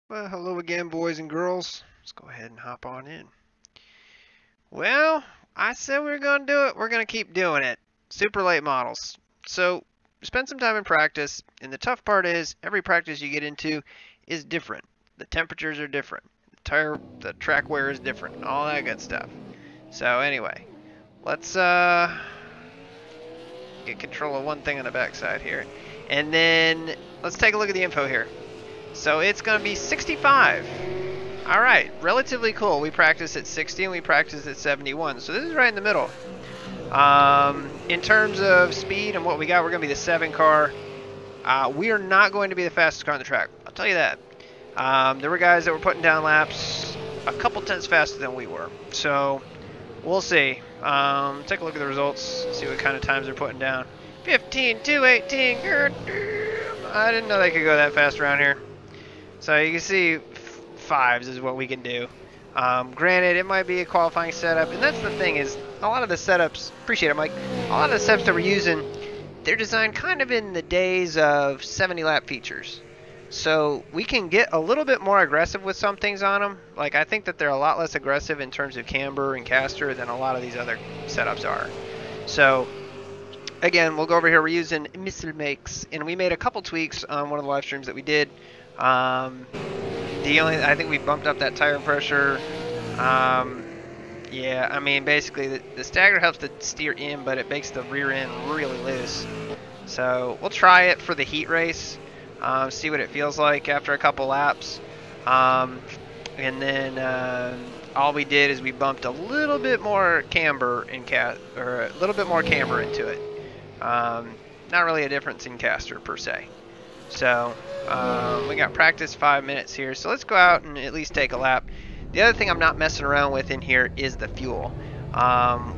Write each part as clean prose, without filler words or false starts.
Well, hello again, boys and girls. Let's go ahead and hop on in. Well, I said we were going to do it. We're going to keep doing it. Super late models. So, spend some time in practice, and the tough part is every practice you get into is different. The temperatures are different. The track wear is different, and all that good stuff. So, anyway, let's get control of one thing on the backside here. And then let's take a look at the info here. So, it's going to be 65. All right, relatively cool. We practice at 60 and we practice at 71. So this is right in the middle. In terms of speed and what we got, we're going to be the 7 car. We are not going to be the fastest car on the track. I'll tell you that. There were guys that were putting down laps a couple tenths faster than we were. So we'll see. Take a look at the results, see what kind of times they're putting down. 15.218. I didn't know they could go that fast around here. So you can see 5s is what we can do. Granted, it might be a qualifying setup, and that's the thing is a lot of the setups, appreciate it, Mike, a lot of the setups that we're using, they're designed kind of in the days of 70 lap features. So we can get a little bit more aggressive with some things on them. Like I think that they're a lot less aggressive in terms of camber and caster than a lot of these other setups are. So again, we'll go over here. We're using Missile Makes, and we made a couple tweaks on one of the live streams that we did. I think we bumped up that tire pressure. Yeah, I mean, basically the stagger helps to steer in, but it makes the rear end really loose. So we'll try it for the heat race, see what it feels like after a couple laps. And then all we did is we bumped a little bit more camber a little bit more camber into it. Not really a difference in caster per se. So we got practice 5 minutes here, so let's go out and at least take a lap. The other thing I'm not messing around with in here is the fuel.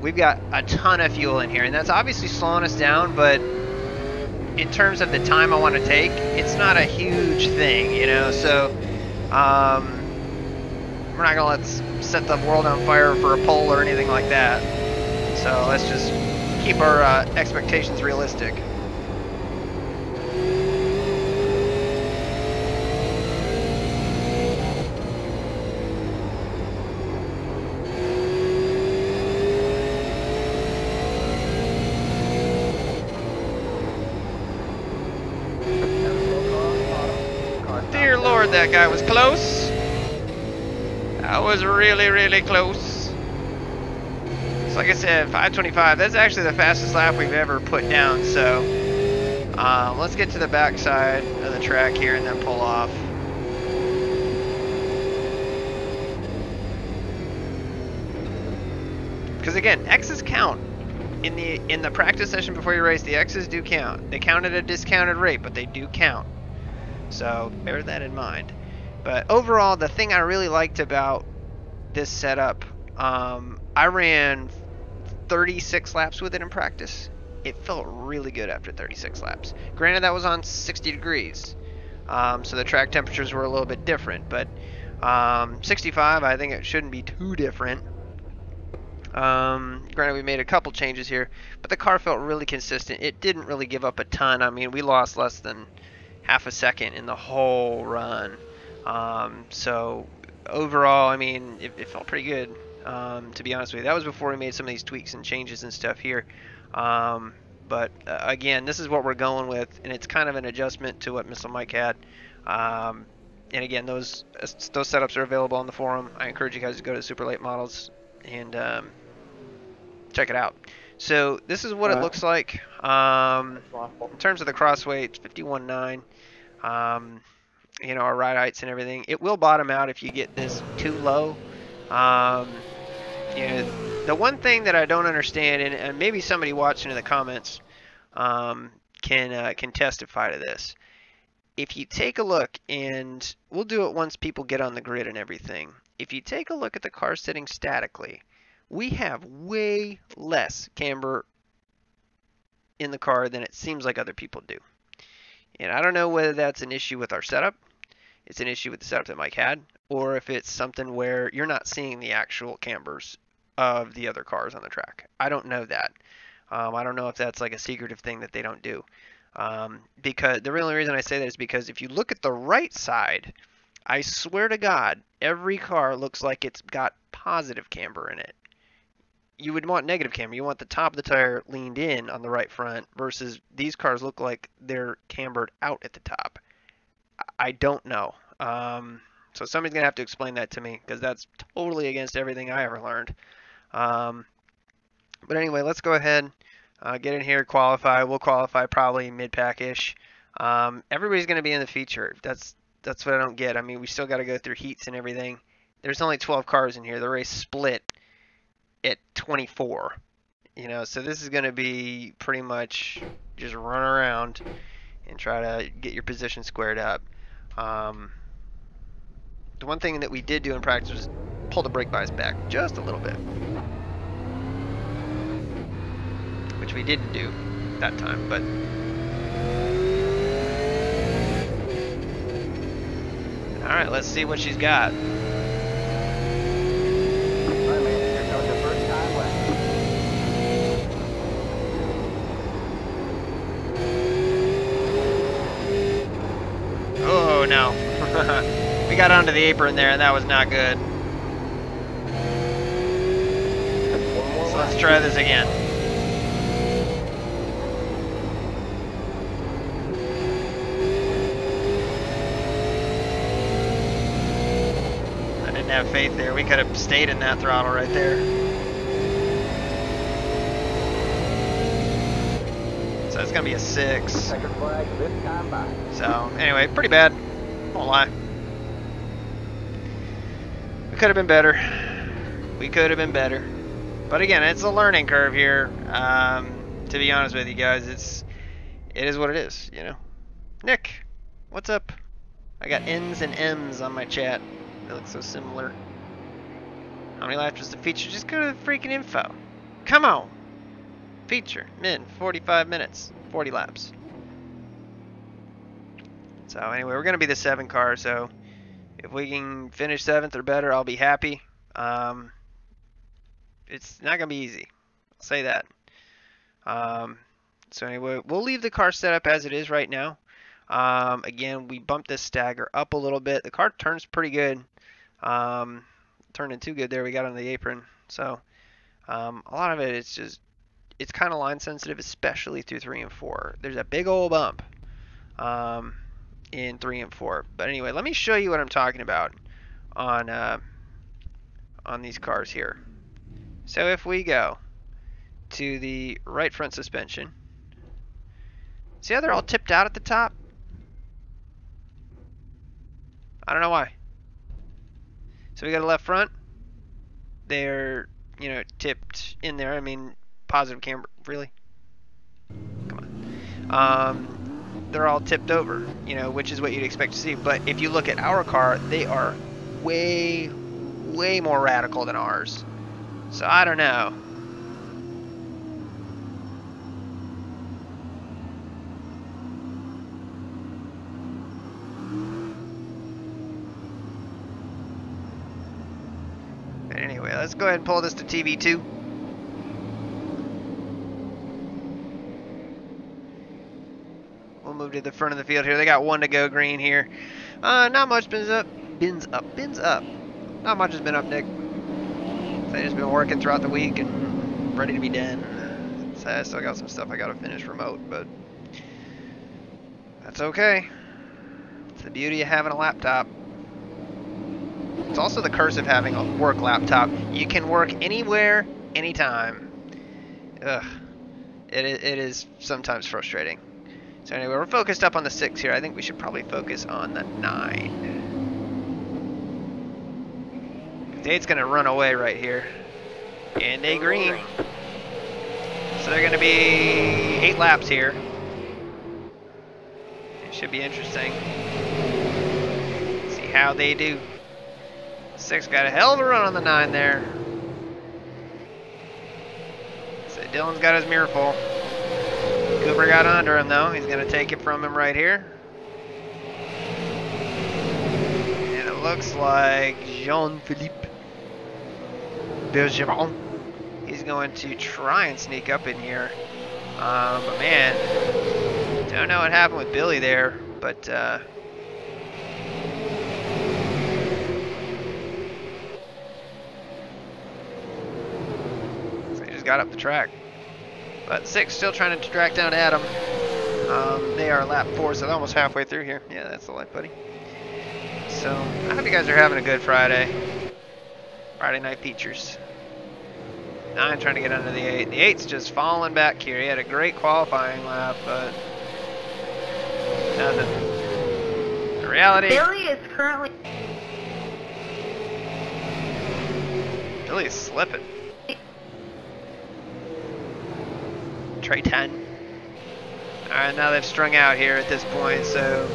We've got a ton of fuel in here, and that's obviously slowing us down, but in terms of the time I want to take, it's not a huge thing, you know, so we're not going to set the world on fire for a pole or anything like that. So let's just keep our expectations realistic. Dear Lord, that guy was close. That was really, really close. So like I said, 5:25. That's actually the fastest lap we've ever put down. So let's get to the backside of the track here and then pull off. Because again, X's count. In the practice session before you race, the X's do count. They count at a discounted rate, but they do count. So bear that in mind. But overall, the thing I really liked about this setup, I ran 36 laps with it in practice. It felt really good after 36 laps. Granted, that was on 60 degrees, so the track temperatures were a little bit different. But 65, I think it shouldn't be too different. Granted, we made a couple changes here, but the car felt really consistent. It didn't really give up a ton. I mean, we lost less than half a second in the whole run. So overall, I mean, it felt pretty good, to be honest with you. That was before we made some of these tweaks and changes and stuff here. But again, this is what we're going with, and it's kind of an adjustment to what Missile Mike had. And again, those setups are available on the forum. I encourage you guys to go to Super Late Models and check it out. So this is what it looks like. In terms of the cross weight, it's 51.9. You know, our ride heights and everything. It will bottom out if you get this too low. You know, the one thing that I don't understand, and maybe somebody watching in the comments can testify to this. If you take a look, and we'll do it once people get on the grid and everything. If you take a look at the car sitting statically, we have way less camber in the car than it seems like other people do. And I don't know whether that's an issue with our setup, it's an issue with the setup that Mike had, or if it's something where you're not seeing the actual cambers of the other cars on the track. I don't know that. I don't know if that's like a secretive thing that they don't do. Because the only reason I say that is because if you look at the right side, I swear to God, every car looks like it's got positive camber in it. You would want negative camber. You want the top of the tire leaned in on the right front versus these cars look like they're cambered out at the top. I don't know. So somebody's going to have to explain that to me because that's totally against everything I ever learned. But anyway, let's go ahead, get in here, qualify. We'll qualify probably mid-pack-ish. Everybody's going to be in the feature. That's what I don't get. I mean, we still got to go through heats and everything. There's only 12 cars in here. The race split at 24. You know, so this is going to be pretty much just run around and try to get your position squared up. The one thing that we did do in practice was pull the brake bias back just a little bit, which we didn't do that time, but all right, let's see what she's got. Oh no. We got onto the apron there and that was not good. So let's try this again. I didn't have faith there. We could have stayed in that throttle right there. So it's gonna be a 6. Second flag this time by. So anyway, pretty bad. Won't lie. We could have been better. We could have been better. But again, it's a learning curve here. To be honest with you guys, it is what it is, you know. Nick, what's up? I got N's and M's on my chat. They look so similar. How many laps was the feature? Just go to the freaking info. Come on. Feature, min, 45 minutes, 40 laps. So anyway, we're going to be the 7 car, so if we can finish 7th or better, I'll be happy. It's not going to be easy. I'll say that. So anyway, we'll leave the car set up as it is right now. Again, we bumped this stagger up a little bit. The car turns pretty good. Turning too good there. We got on the apron. So a lot of it is just, it's kind of line sensitive, especially through 3 and 4. There's a big old bump in 3 and 4. But anyway, let me show you what I'm talking about on these cars here. So if we go to the right front suspension, see how they're all tipped out at the top? I don't know why. So we got a left front. They're, you know, tipped in there. I mean, positive camber, really? Come on. They're all tipped over, you know, which is what you'd expect to see. But if you look at our car, they are way, way more radical than ours. So I don't know. But anyway, let's go ahead and pull this to TV2. We'll move to the front of the field here. They got 1 to go green here. Not much bins up. Not much has been up, Nick. They just been working throughout the week and ready to be done. So I still got some stuff I gotta finish remote, but that's okay. It's the beauty of having a laptop. It's also the curse of having a work laptop. You can work anywhere, anytime. Ugh. It is sometimes frustrating. So anyway, we're focused up on the 6 here. I think we should probably focus on the 9. 8's going to run away right here. And a green. So they're going to be 8 laps here. It should be interesting. See how they do. 6 got a hell of a run on the 9 there. So Dylan's got his mirror full. Cooper got under him though. He's going to take it from him right here. And it looks like Jean-Philippe Bergeron. He's going to try and sneak up in here. But man, don't know what happened with Billy there. But got up the track. But 6 still trying to track down Adam. They are lap 4, so they're almost halfway through here. Yeah, that's the life, buddy. So, I hope you guys are having a good Friday. Friday night features. 9 trying to get under the 8. The 8's just falling back here. He had a great qualifying lap, but nothing. The reality... Billy is currently... Billy's slipping. Trey 10. Alright, now they've strung out here at this point, so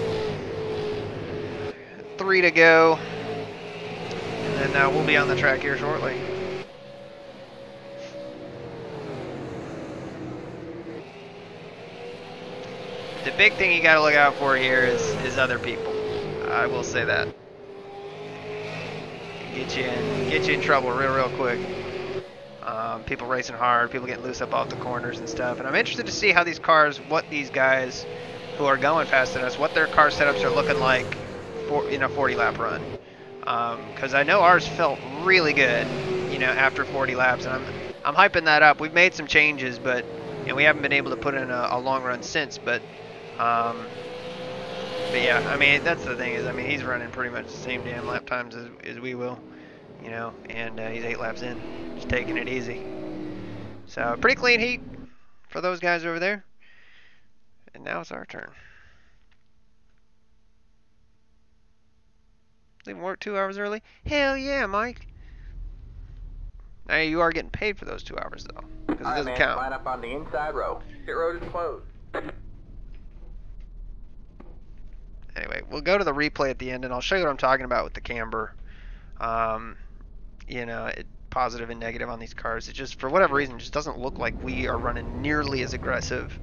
3 to go. And then we'll be on the track here shortly. The big thing you got to look out for here is other people. I will say that. Get you in trouble real quick. People racing hard, people getting loose up off the corners and stuff. And I'm interested to see how these cars, what these guys who are going faster than us, what their car setups are looking like for, in a 40 lap run. Because I know ours felt really good, you know, after 40 laps, and I'm hyping that up. We've made some changes, but we haven't been able to put in a long run since. But yeah, I mean, that's the thing is, I mean, he's running pretty much the same damn lap times as we will, you know, and he's 8 laps in, just taking it easy. So pretty clean heat for those guys over there. And now it's our turn. Leaving work 2 hours early? Hell yeah, Mike. Now you are getting paid for those 2 hours though, because it doesn't count. Line up on the inside row. Pit road is closed. Anyway, we'll go to the replay at the end, and I'll show you what I'm talking about with the camber. You know, positive and negative on these cars. It just, for whatever reason, just doesn't look like we are running nearly as aggressive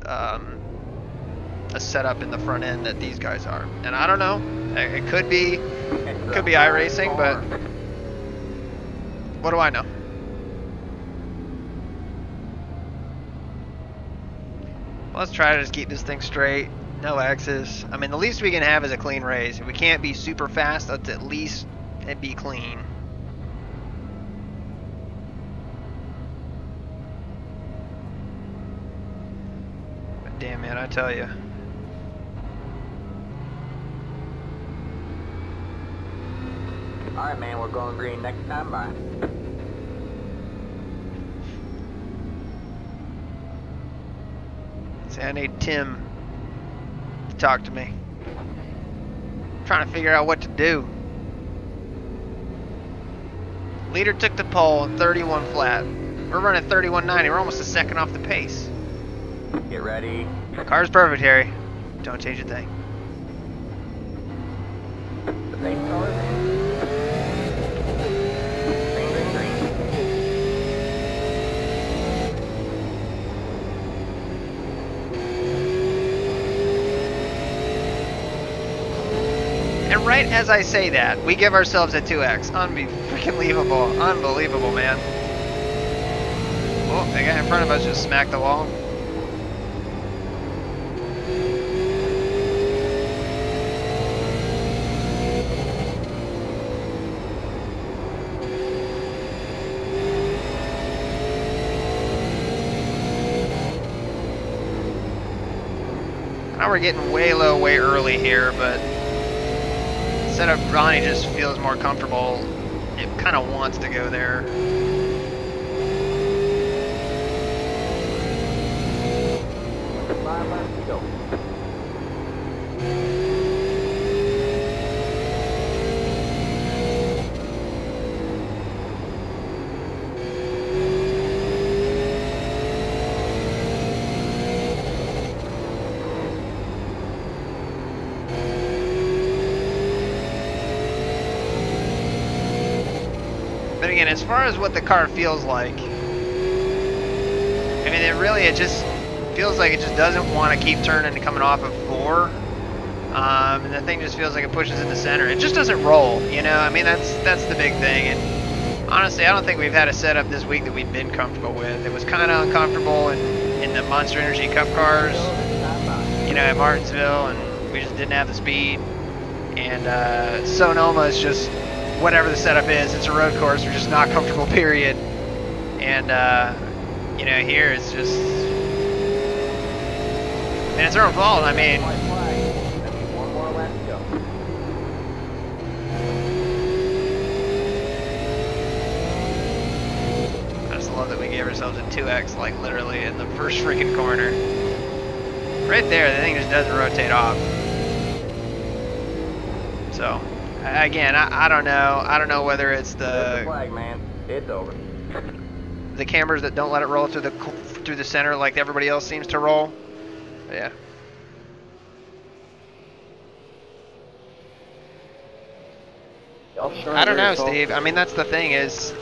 a setup in the front end that these guys are. And I don't know. It could be iRacing, but what do I know? Let's try to just keep this thing straight. No X's. I mean, the least we can have is a clean race. If we can't be super fast, let's at least be clean. But damn, man, I tell you. Alright, man, we're going green next time. Bye. See, I need Tim to talk to me. I'm trying to figure out what to do. Leader took the pole in 31 flat. We're running 31.90. We're almost a second off the pace. Get ready. Car's perfect, Harry. Don't change a thing. The same color. Green, green, green. And right as I say that, we give ourselves a 2X. Unbelievable. Unbelievable, man. Oh, the guy in front of us just smacked the wall. Now we're getting way low, way early here, but instead of Ronnie just feels more comfortable, it kind of wants to go there. 5 laps to go. But again, as far as what the car feels like, I mean, it just feels like it just doesn't want to keep turning and coming off of 4. And the thing just feels like it pushes in the center. It just doesn't roll, you know? I mean, that's the big thing. And honestly, I don't think we've had a setup this week that we've been comfortable with. It was kind of uncomfortable in the Monster Energy Cup cars, you know, at Martinsville, and we just didn't have the speed. And Sonoma is just whatever the setup is. It's a road course. We're just not comfortable, period. And You know, here it's just, and it's their own fault. I mean, White flag. That means one more lap to go. I just love that we gave ourselves a 2x, like literally in the first freaking corner. Right there, the thing just doesn't rotate off. So, again, I don't know. I don't know whether it's There's the flag, man. It's over. the cameras that don't let it roll through the center like everybody else seems to roll. But yeah. I don't know, Steve. I mean, that's the thing is,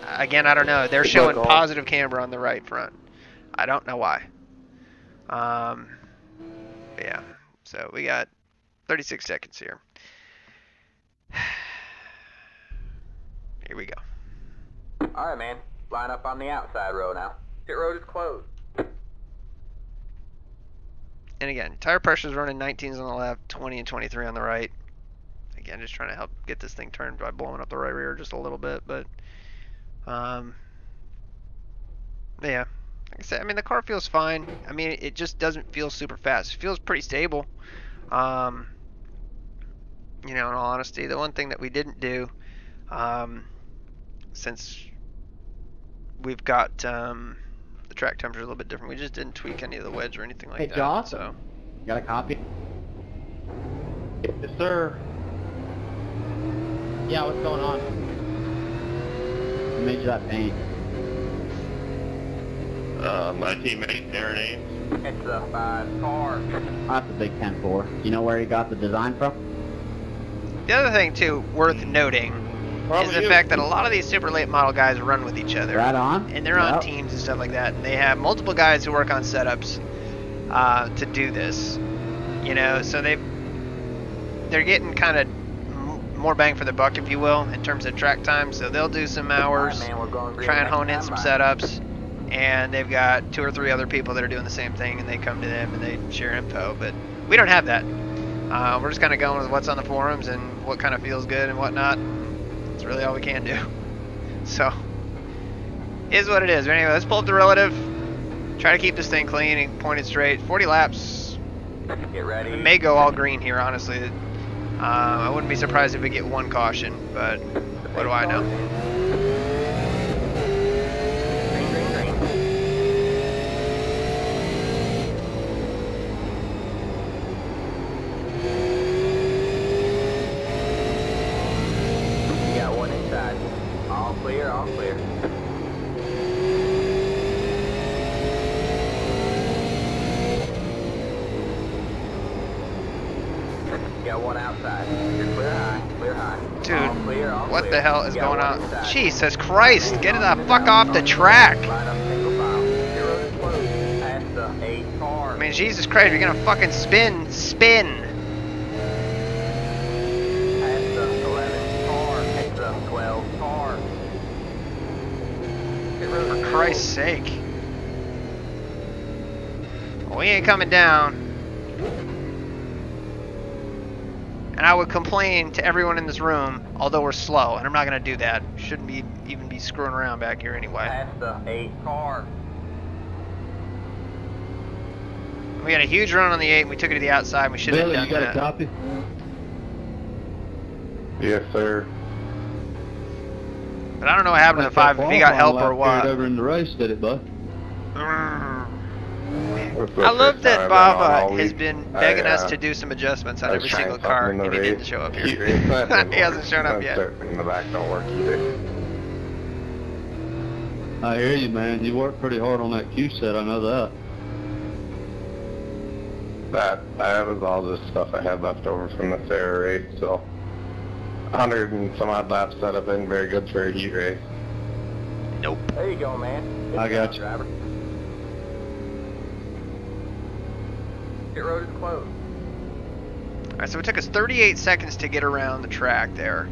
again, I don't know. They're showing positive camber on the right front. I don't know why. Yeah. So we got 36 seconds here. Here we go. All right, man. Line up on the outside row now. Pit road is closed. And again, tire pressure is running 19s on the left, 20 and 23 on the right. Again, just trying to help get this thing turned by blowing up the right rear just a little bit, but yeah, like I said, I mean the car feels fine. I mean it just doesn't feel super fast. It feels pretty stable. You know, in all honesty, the one thing that we didn't do, since we've got the track temperature a little bit different, we just didn't tweak any of the wedge or anything like that. Josh, so, you got a copy? Yes, sir. Yeah, what's going on? Who made you that paint? My teammate, their names. It's the 5 car. That's a big 10-4. You know where he got the design from? the other thing too, worth noting, is the fact that a lot of these super late model guys run with each other. Right on. And they're on teams and stuff like that. And they have multiple guys who work on setups to do this. You know, so they're getting kind of more bang for the buck, if you will, in terms of track time. So they'll do some hours, try and hone in some setups, and they've got 2 or 3 other people that are doing the same thing, and they come to them and they share info. But we don't have that. We're just kind of going with what's on the forums and what kind of feels good and whatnot. That's really all we can do. So, is what it is. But anyway, let's pull up the relative. Try to keep this thing clean and pointed straight. 40 laps. Get ready. It may go all green here, honestly. I wouldn't be surprised if we get 1 caution, but what do I know? Green, green, green. You got 1 inside. All clear, all clear. Got 1 outside. You're clear high, clear high. Dude, all clear, all what clear. the hell is You got going 1 on? inside. Jesus Christ, get the fuck off the track! Line up single file. Your road is closed. Past the 8 car. I mean, Jesus Christ, you're gonna fucking spin. Past the 11 car. Past the 12 car. Your road is For closed. Christ's sake. Well, we ain't coming down. And I would complain to everyone in this room, although we're slow, and I'm not gonna do that. Shouldn't be even be screwing around back here anyway. Past the 8 car. We had a huge run on the 8, and we took it to the outside, and we should have Billy, done you got that. a copy? Yes, sir. But I don't know what happened to the 5, if he got help or what. Over in the race, did it, bud? I love that Baba has been begging us to do some adjustments on every single car, and he didn't show up here. He hasn't shown up yet. In the back don't work either. I hear you, man. You worked pretty hard on that Q set, I know that. That was all the stuff I had left over from the Sarah race, so 100 and some odd laps that have been very good for a heat race. Nope. There you go, man. Good I got job, you. driver. Pit road is closed. Alright, so it took us 38 seconds to get around the track there,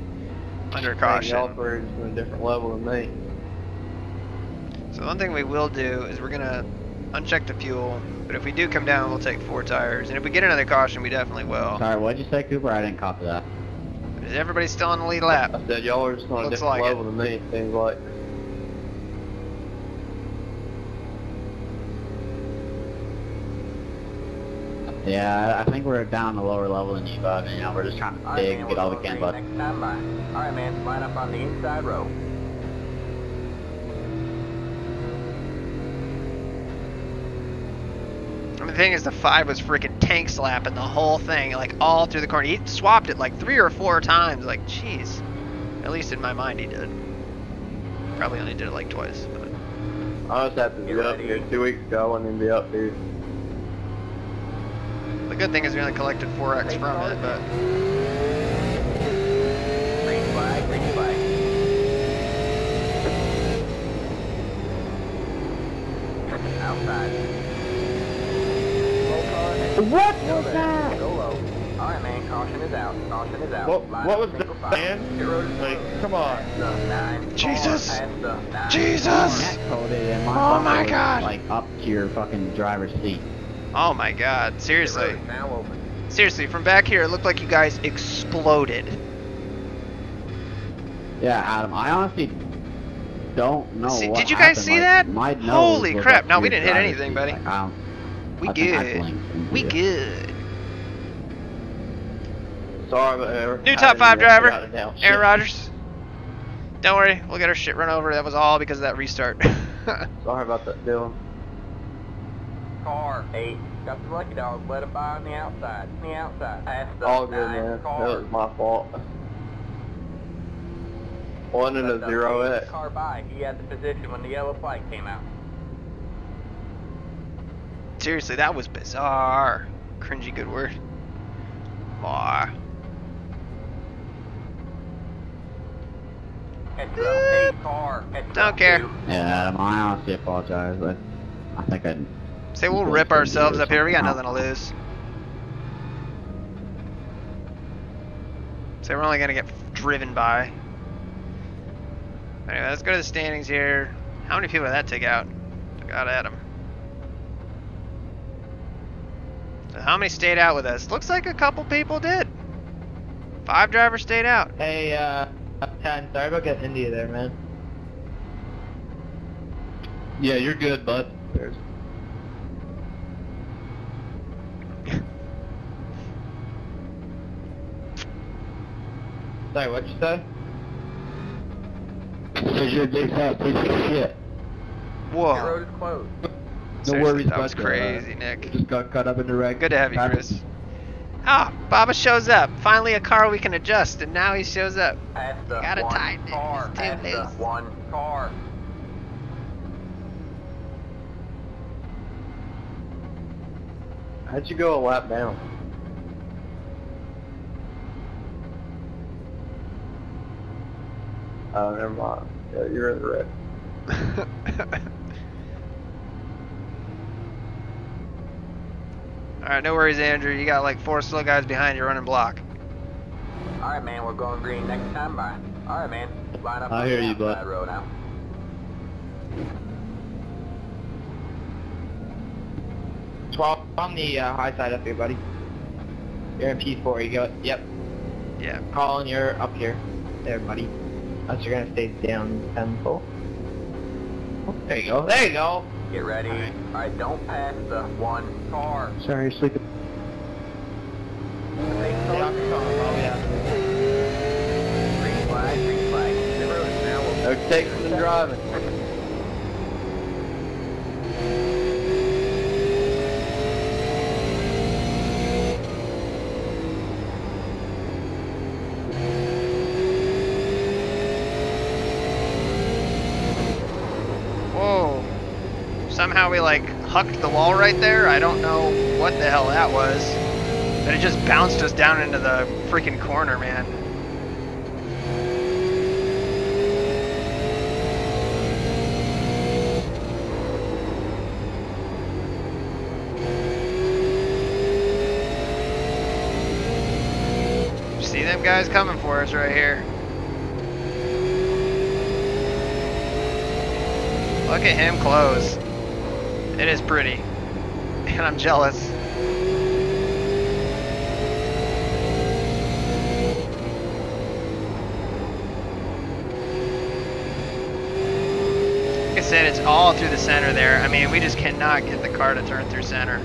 under caution. Y'all operators on a different level than me. So one thing we will do is we're gonna uncheck the fuel, but if we do come down, we'll take 4 tires, and if we get another caution, we definitely will. Sorry, what'd you say, Cooper? I didn't copy that. Is everybody still on the lead lap? I said y'all are just on a Looks different like level than me, it seems like. Yeah, I think we're down a lower level than you, bud. You know, we're just trying to Alright, dig man, and we're get all we going can, green bud. next time by. Alright, man, line up on the inside row. And the thing is, the 5 was freaking tank slapping the whole thing, like all through the corner. He swapped it like 3 or 4 times. Like, jeez. At least in my mind, he did. Probably only did it like twice. But. I just had to Get get up ready. here 2 weeks ago. I wouldn't even be up here. The good thing is we only collected 4x from it, but Green flag, green flag. Outside. What Go there. Go low. Alright, man, caution is out. Caution is out. Line What up was single that, file. man? Your road is Like, closed. come on. The 9 Jesus. car past the 9 Jesus. Net coded and my Oh bumper my was, God. like up to your fucking driver's seat. oh my god, Your seriously. road is now open. Seriously, from back here, it looked like you guys exploded. Yeah, Adam, I honestly don't know See, what did you guys happened. see Like, that? My nose Holy was crap, up no, to we your didn't hit driver's anything, seat. buddy. Like, I We think I good. blinked into We you. good. Sorry, but ever. New top 5 driver, Aaron Rodgers. Don't worry, we'll get our shit run over. That was all because of that restart. Sorry about that, Dylan. Car 8. Got the lucky dog. Let him by on the outside. On the outside. Past the All good, 9 man. car. That was my fault. 1 and a Let the 0X. car by. He had the position when the yellow flag came out. Seriously, that was bizarre. Cringy good word. Bar. Catch it up. 8 car. Catch it Don't up, care. 2. Yeah, Adam, I honestly apologize. I think I. Say we'll rip ourselves up here. We got nothing to lose. So we're only gonna get driven by. Anyway, let's go to the standings here. How many people did that take out? God, Adam. So how many stayed out with us? Looks like a couple people did. 5 drivers stayed out. Hey, 10, sorry about getting into you there, man. Yeah, you're good, bud. There's... Sorry, what'd you say? Because you're a big fat piece of shit. Your Whoa. road is closed. Seriously, worries, that was bud. crazy, Nick. Just got caught up in the wreck. Good to have you, Chris. Ah, Baba shows up. Finally a car we can adjust, and now he shows up. Past the Gotta 1 tighten it. car. It's too Past the loose. 1 car. How'd you go a lap down? Oh, never mind. Yeah, you're in the red. Alright, no worries, Andrew. You got like 4 slow guys behind you running block. Alright, man, we're going green next time by. Alright, man. Line up I on hear the you, bud. outside row now. On the high side up here, buddy. You're in P4, you go. Yep. Yeah. Colin, you're up here. There, buddy. Unless you're gonna stay down 10 full. There you go. There you go. Get ready. Alright, don't pass the 1 car. Sorry, sleeping. Stay Stay off your phone. Oh, yeah. Green flag, green flag. The road is now open. No taking and driving. Whoa. Somehow we like hucked the wall right there. I don't know what the hell that was. But it just bounced us down into the freaking corner, man. See them guys coming for us right here. Look at him close. It is pretty. And I'm jealous. Like I said, it's all through the center there. I mean, we just cannot get the car to turn through center.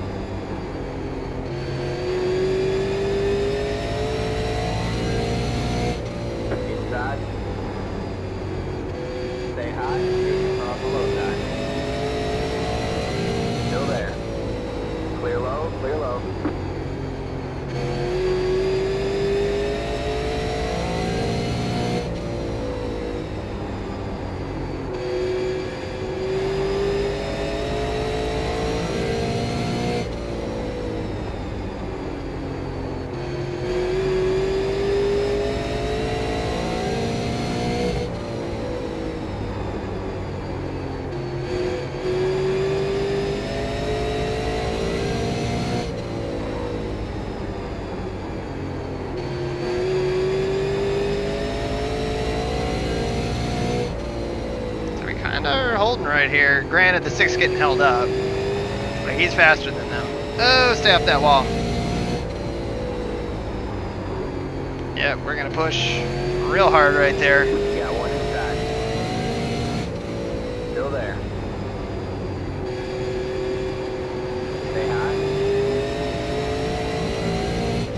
They're holding right here. Granted, the 6 getting held up, but he's faster than them. Oh, stay off that wall. Yep, we're gonna push real hard right there. Got one inside. Still there. Stay high.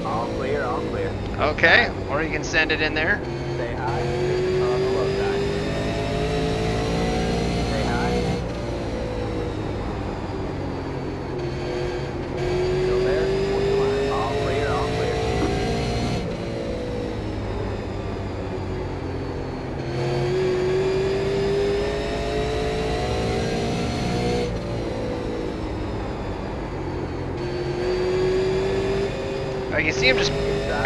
All clear, all clear. Okay, or you can send it in there. Stay high. On the low side. Stay high. Still there. All clear, all clear. You see him just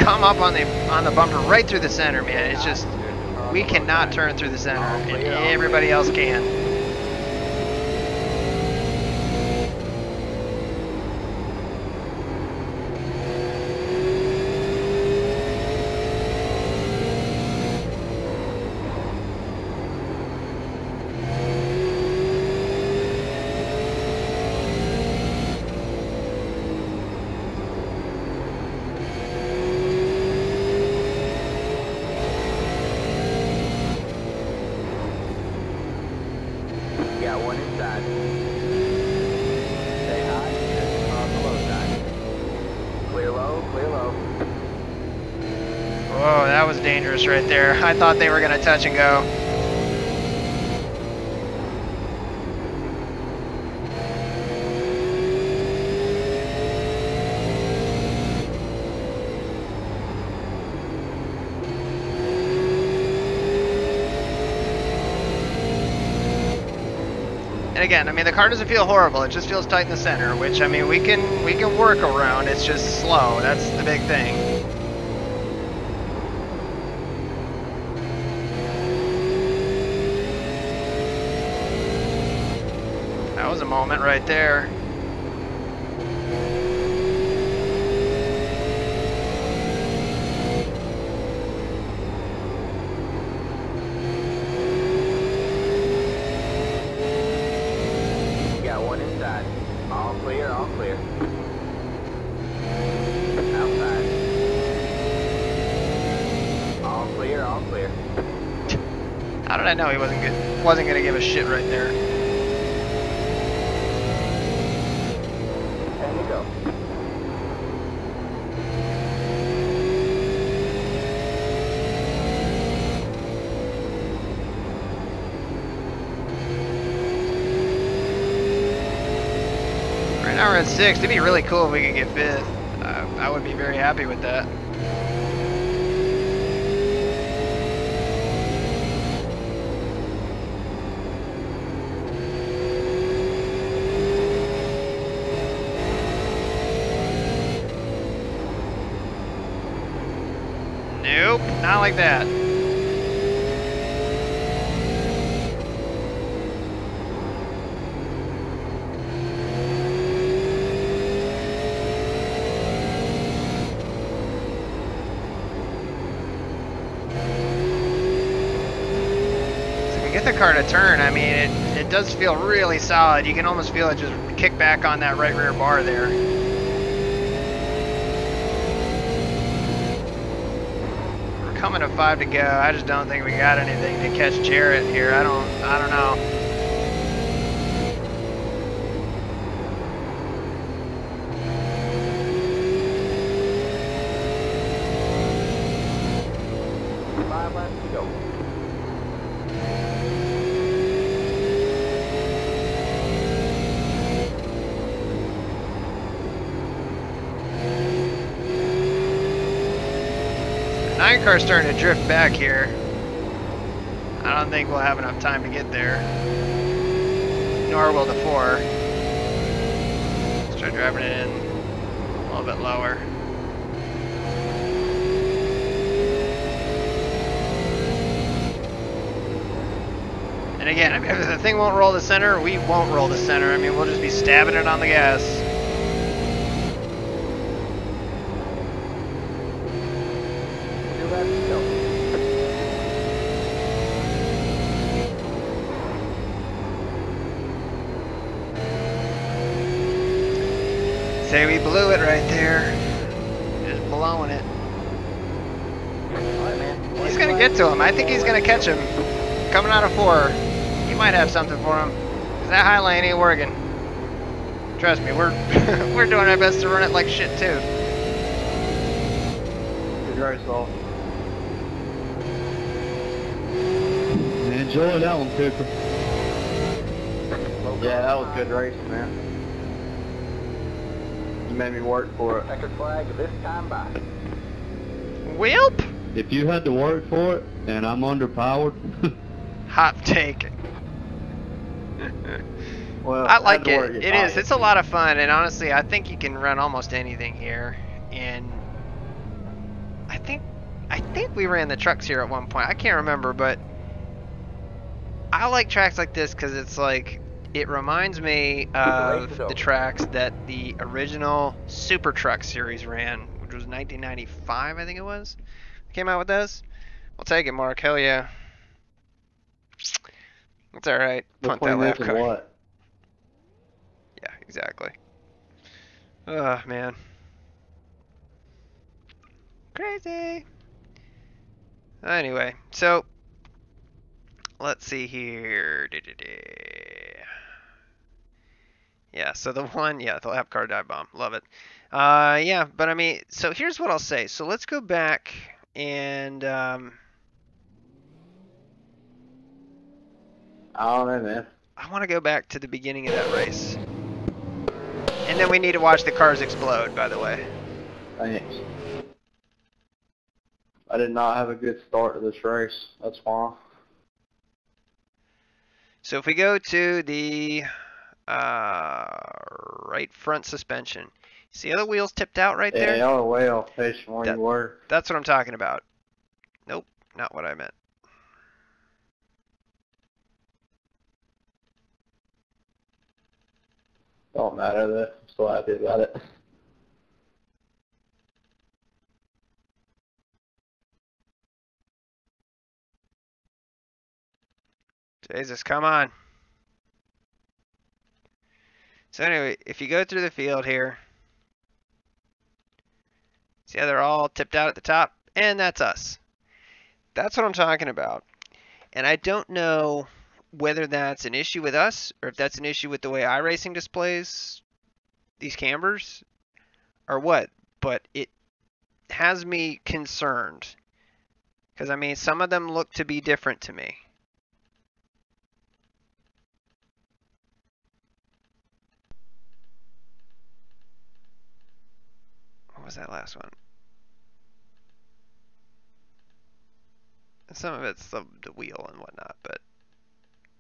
come up on the bumper right through the center, man. It's just, we cannot turn through the center, and everybody else can. Got one inside. Stay high. On the low side. Clear low, clear low. Whoa, that was dangerous right there. I thought they were gonna touch and go. And again, I mean, the car doesn't feel horrible. It just feels tight in the center, which, I mean, we can work around. It's just slow. That's the big thing. That was a moment right there. Got one inside. All clear, all clear. Outside. All clear, all clear. How did I know he wasn't gonna give a shit right there? And you go. Right now we're at 6th. It'd be really cool if we could get 5th. I would be very happy with that. Nope, not like that. Get the car to turn, I mean, it does feel really solid. You can almost feel it just kick back on that right rear bar there. We're coming to 5 to go. I just don't think we got anything to catch Jarrett here. I don't know. Five left to go. The 9 car's starting to drift back here. I don't think we'll have enough time to get there. Nor will the 4. Let's try driving it in a little bit lower. And again, I mean, if the thing won't roll the center, we won't roll the center. I mean, we'll just be stabbing it on the gas. Two left to go. say we blew it right there. Just blowing it. All right, man. He's gonna get to him. I think he's gonna catch him. Coming out of 4. He might have something for him. 'Cause that high line ain't working. Trust me, we're we're doing our best to run it like shit too. Good race, Welll. Enjoy that one, Cooper. Yeah, that was good racing, man. You made me work for it. Checkered flag this time by. Whoop! If you had to work for it, and I'm underpowered, Hot take. Well, I like had to work it. your It is. tires. It's a lot of fun, and honestly, I think you can run almost anything here. And I think we ran the trucks here at one point. I can't remember, but I like tracks like this because it's like it reminds me of the tracks that the original Super Truck series ran, which was 1995, I think it was. Came out with those. We'll take it, Mark. Hell yeah. It's all right. Punt that Between lap this and car. what? Yeah, exactly. Oh, man. Crazy. Anyway, so let's see here. Yeah, so the lap car dive bomb. Love it. Yeah, but I mean, so here's what I'll say. So let's go back and I don't know, man. I want to go back to the beginning of that race. And then we need to watch the cars explode, by the way. Thanks. I did not have a good start to this race. That's why. So if we go to the right front suspension, see how the wheels tipped out right there? Yeah, y'all are way off pace from where you were. That's what I'm talking about. Nope, not what I meant. Don't matter though. I'm still happy about it. Jesus, come on. So anyway, if you go through the field here, see how they're all tipped out at the top? And that's us. That's what I'm talking about. And I don't know whether that's an issue with us or if that's an issue with the way iRacing displays these cambers or what, but it has me concerned. Because, I mean, some of them look to be different to me. What was that last one? Some of it's the wheel and whatnot, but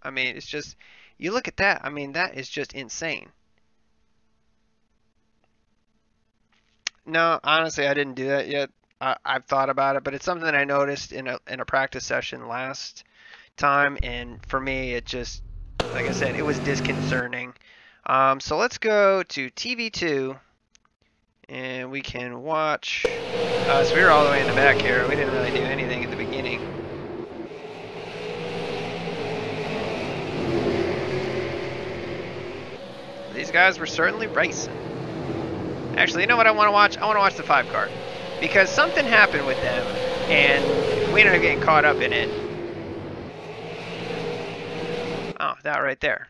I mean, it's just, you look at that, I mean, that is just insane. No, honestly, I didn't do that yet. I've thought about it, but it's something that I noticed in a practice session last time, and for me, it just, like I said, it was disconcerting. So let's go to TV2, and we can watch. So we were all the way in the back here. We didn't really do anything at the beginning. These guys were certainly racing. Actually, you know what I want to watch? I want to watch the 5 car. Because something happened with them, and we ended up getting caught up in it. Oh, that right there.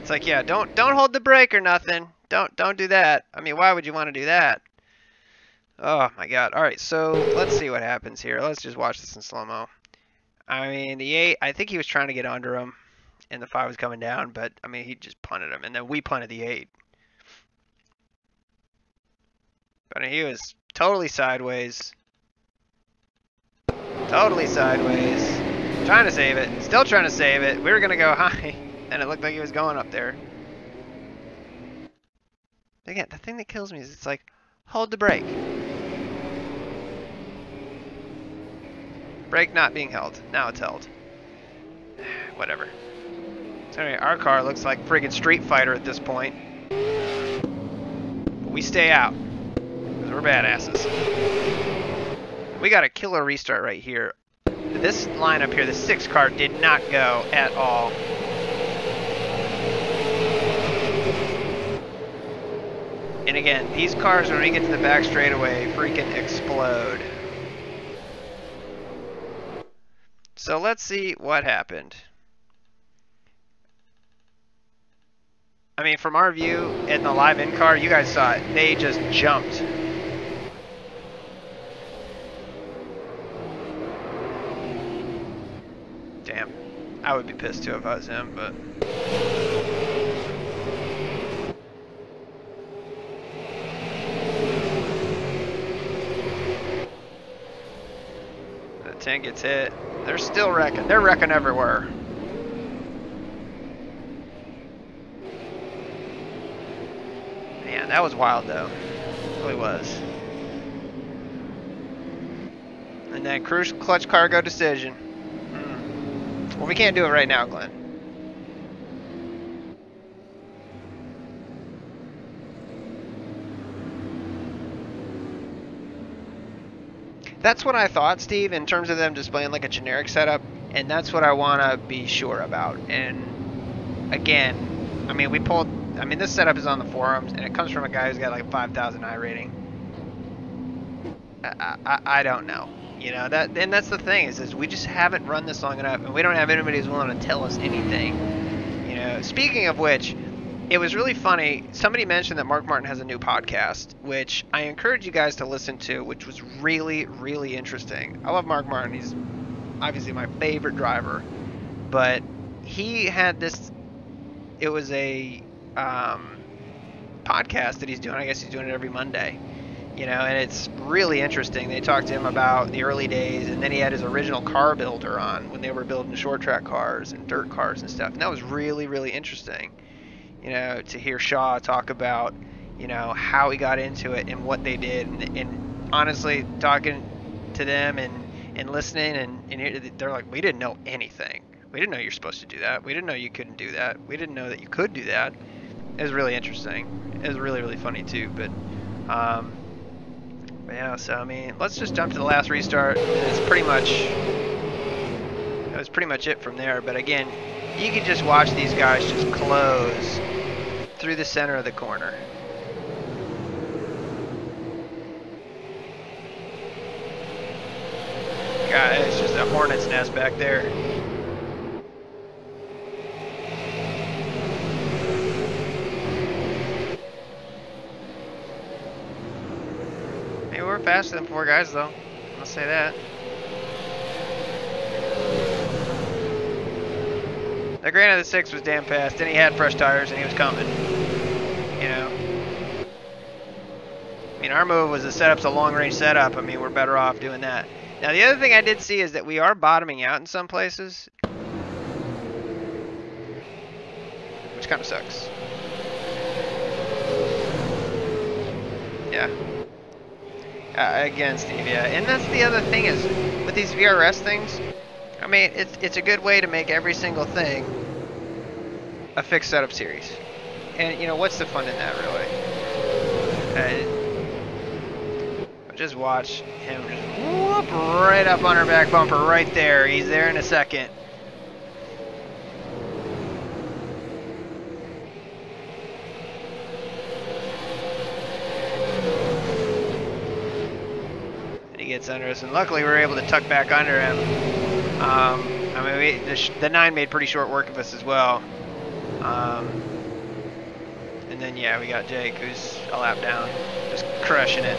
It's like, yeah, don't hold the brake or nothing. Don't do that. I mean, why would you want to do that? Oh my god. Alright, so let's see what happens here. Let's just watch this in slow-mo. I mean, the 8, I think he was trying to get under him, and the 5 was coming down, but, I mean, he just punted him, and then we punted the 8. But he was totally sideways. Totally sideways. Trying to save it. Still trying to save it. We were going to go high, and it looked like he was going up there. Again, the thing that kills me is it's like, hold the brake. Brake not being held. Now it's held. Whatever. So anyway, our car looks like friggin' Street Fighter at this point. But we stay out. Because we're badasses. We got a killer restart right here. This lineup here, the 6 car, did not go at all. And again, these cars, when we get to the back straightaway, freaking explode. So let's see what happened. I mean, from our view in the live in car, you guys saw it. They just jumped. Damn. I would be pissed too if I was him, but... The 10 gets hit. They're still wrecking. They're wrecking everywhere. Man, that was wild though. It really was. And then crucial clutch cargo decision. Well, we can't do it right now, Glenn. That's what I thought, Steve, in terms of them displaying like a generic setup, and that's what I want to be sure about. And again, I mean, this setup is on the forums, and it comes from a guy who's got like a 5,000 iRating. I don't know. You know, and that's the thing is we just haven't run this long enough, and we don't have anybody who's willing to tell us anything. You know, speaking of which, it was really funny. Somebody mentioned that Mark Martin has a new podcast, which I encourage you guys to listen to, which was really, really interesting. I love Mark Martin. He's obviously my favorite driver, but he had this. It was a podcast that he's doing. I guess he's doing it every Monday. You know, and it's really interesting. They talked to him about the early days, and then he had his original car builder on when they were building short track cars and dirt cars and stuff. And that was really, really interesting, you know, to hear Shaw talk about, you know, how he got into it and what they did. And honestly, talking to them and listening, and they're like, we didn't know anything. We didn't know you're supposed to do that. We didn't know you couldn't do that. We didn't know that you could do that. It was really interesting. It was really, really funny too. But yeah, so I mean, let's just jump to the last restart. That was pretty much it from there. But again, you can just watch these guys just close through the center of the corner. God, it's just a hornet's nest back there. We're faster than 4 guys, though. I'll say that. The granted, the 6 was damn fast, and he had fresh tires, and he was coming. You know. I mean, our move was to set up's a long-range setup. I mean, we're better off doing that. Now, the other thing I did see is that we are bottoming out in some places, which kind of sucks. Yeah. Again, Steve, yeah. And that's the other thing is, with these VRS things, I mean, it's a good way to make every single thing a fixed setup series. And, you know, what's the fun in that, really? Just watch him just whoop right up on our back bumper right there. He's there in a second. Gets under us, and luckily we were able to tuck back under him. I mean, the 9 made pretty short work of us as well. And then yeah, we got Jake, who's a lap down, just crushing it.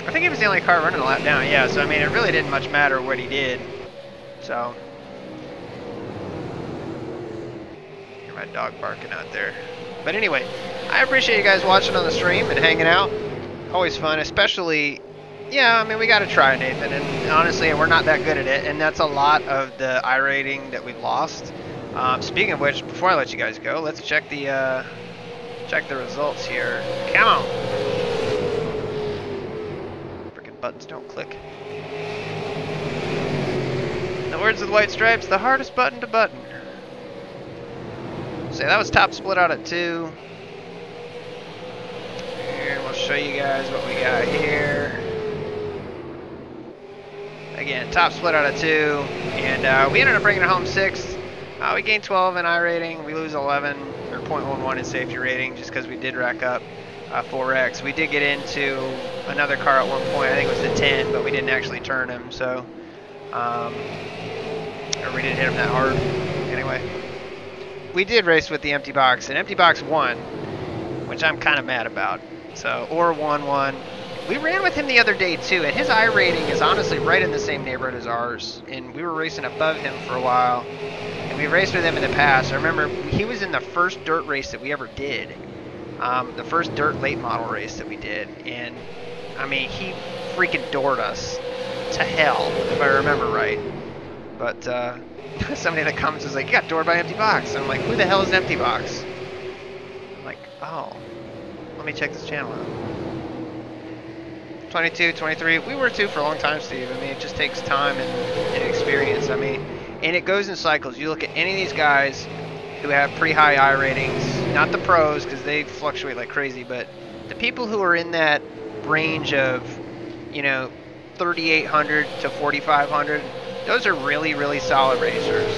I think he was the only car running a lap down. Yeah, so I mean, it really didn't much matter what he did. So, hear my dog barking out there. But anyway, I appreciate you guys watching on the stream and hanging out. Always fun, especially, yeah, I mean, we got to try, Nathan. And honestly, we're not that good at it. And that's a lot of the iRating that we've lost. Speaking of which, before I let you guys go, let's check the results here. Come on. Freaking buttons don't click. In the words of the White Stripes, the hardest button to button. So that was top split out at 2. And we'll show you guys what we got here. Again, top split out of 2, and we ended up bringing it home 6th. We gained 12 in iRating. We lose 11 or 0.11 in safety rating just because we did rack up 4 wrecks. We did get into another car at one point. I think it was the 10, but we didn't actually turn him. So, or we didn't hit him that hard. Anyway, we did race with the empty box, and empty box won, which I'm kind of mad about. So, or 1-1. We ran with him the other day too, and his iRating is honestly right in the same neighborhood as ours. And we were racing above him for a while. And we raced with him in the past. I remember he was in the first dirt race that we ever did. The first dirt late model race that we did. And, I mean, he freaking doored us to hell, if I remember right. But somebody in the comments was like, you got doored by Empty Box. And I'm like, who the hell is Empty Box? I'm like, oh, let me check this channel out. 22, 23, we were 2 for a long time, Steve. I mean, it just takes time and experience. I mean, and it goes in cycles. You look at any of these guys who have pretty high I ratings, not the pros because they fluctuate like crazy, but the people who are in that range of, you know, 3,800 to 4,500, those are really, really solid racers.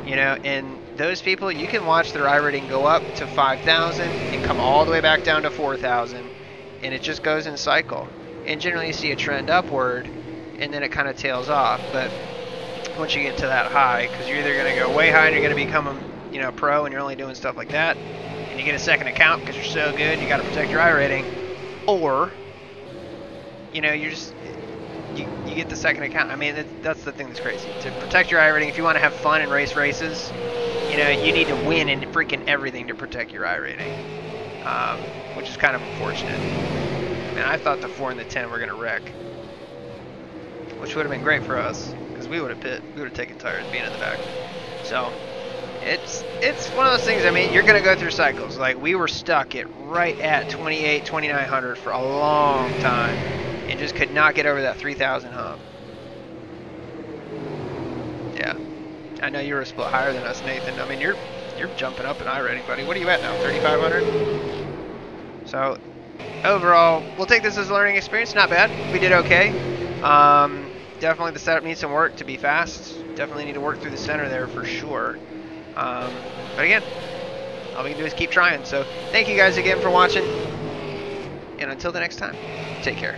You know, and those people, you can watch their I rating go up to 5,000 and come all the way back down to 4,000, and it just goes in cycle. And generally you see a trend upward, and then it kind of tails off. But once you get to that high, because you're either going to go way high and you're going to become a, you know, pro and you're only doing stuff like that, and you get a second account because you're so good, you got to protect your I rating, or, you know, you're just, you get the second account. I mean, that's the thing that's crazy. To protect your I rating, if you want to have fun and race races, you know, you need to win in freaking everything to protect your I rating, which is kind of unfortunate. And I thought the 4 and the 10 were going to wreck, which would have been great for us because we would have pit. We would have taken tires being in the back. So it's one of those things. I mean, you're going to go through cycles. Like we were stuck at right at 28, 2,900 for a long time, and just could not get over that 3,000 hump. Yeah, I know you were a split higher than us, Nathan. I mean, you're jumping up in iRating, buddy. What are you at now? 3,500. So. Overall, we'll take this as a learning experience. Not bad. We did okay. Definitely the setup needs some work to be fast. Definitely need to work through the center there for sure. But again, all we can do is keep trying. So thank you guys again for watching. And until the next time, take care.